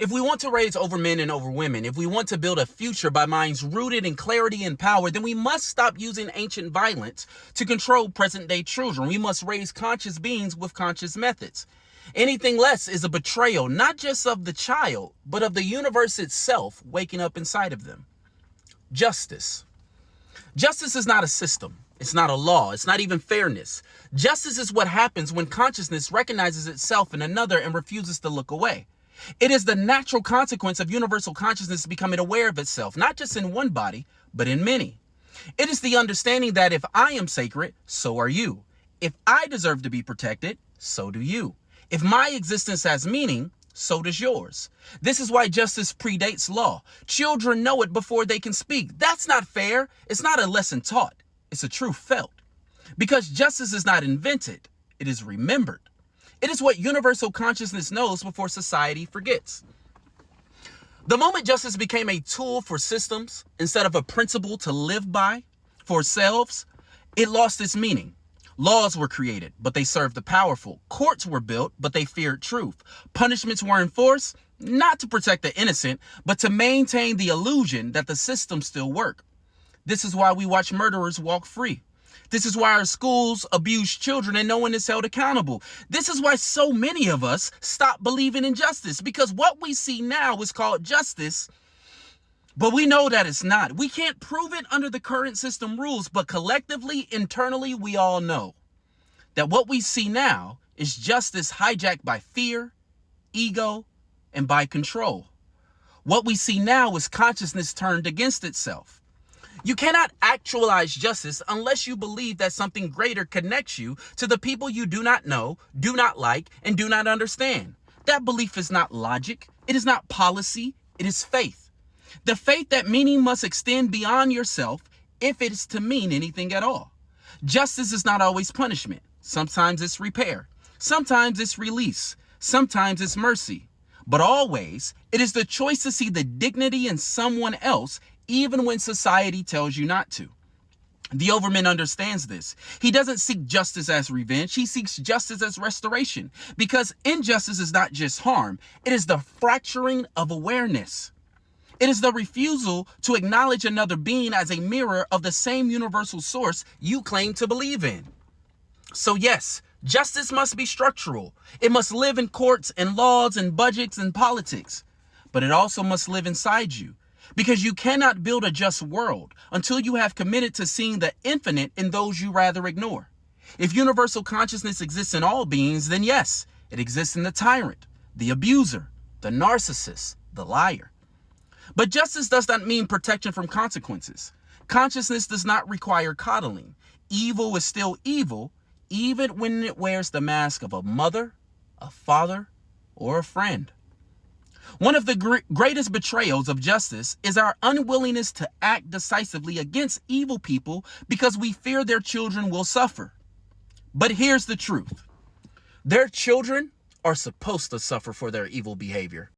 If we want to raise over men and over women, if we want to build a future by minds rooted in clarity and power, then we must stop using ancient violence to control present day children. We must raise conscious beings with conscious methods. Anything less is a betrayal, not just of the child, but of the universe itself waking up inside of them. Justice. Justice is not a system. It's not a law. It's not even fairness. Justice is what happens when consciousness recognizes itself in another and refuses to look away. It is the natural consequence of universal consciousness becoming aware of itself, not just in one body, but in many. It is the understanding that if I am sacred, so are you. If I deserve to be protected, so do you. If my existence has meaning, so does yours. This is why justice predates law. Children know it before they can speak. That's not fair. It's not a lesson taught. It's a truth felt. Because justice is not invented, it is remembered. It is what universal consciousness knows before society forgets. The moment justice became a tool for systems instead of a principle to live by for ourselves, it lost its meaning. Laws were created, but they served the powerful. Courts were built, but they feared truth. Punishments were enforced, not to protect the innocent, but to maintain the illusion that the system still worked. This is why we watch murderers walk free. This is why our schools abuse children and no one is held accountable. This is why so many of us stop believing in justice, because what we see now is called justice, but we know that it's not. We can't prove it under the current system rules, but collectively, internally, we all know that what we see now is justice hijacked by fear, ego, and by control. What we see now is consciousness turned against itself. You cannot actualize justice unless you believe that something greater connects you to the people you do not know, do not like, and do not understand. That belief is not logic. It is not policy. It is faith. The faith that meaning must extend beyond yourself if it is to mean anything at all. Justice is not always punishment. Sometimes it's repair. Sometimes it's release. Sometimes it's mercy. But always, it is the choice to see the dignity in someone else even when society tells you not to. The Overman understands this. He doesn't seek justice as revenge. He seeks justice as restoration, because injustice is not just harm. It is the fracturing of awareness. It is the refusal to acknowledge another being as a mirror of the same universal source you claim to believe in. So yes, justice must be structural. It must live in courts and laws and budgets and politics, but it also must live inside you. Because you cannot build a just world until you have committed to seeing the infinite in those you rather ignore. If universal consciousness exists in all beings, then yes, it exists in the tyrant, the abuser, the narcissist, the liar. But justice does not mean protection from consequences. Consciousness does not require coddling. Evil is still evil, even when it wears the mask of a mother, a father, or a friend. One of the greatest betrayals of justice is our unwillingness to act decisively against evil people because we fear their children will suffer. But here's the truth. Their children are supposed to suffer for their evil behavior.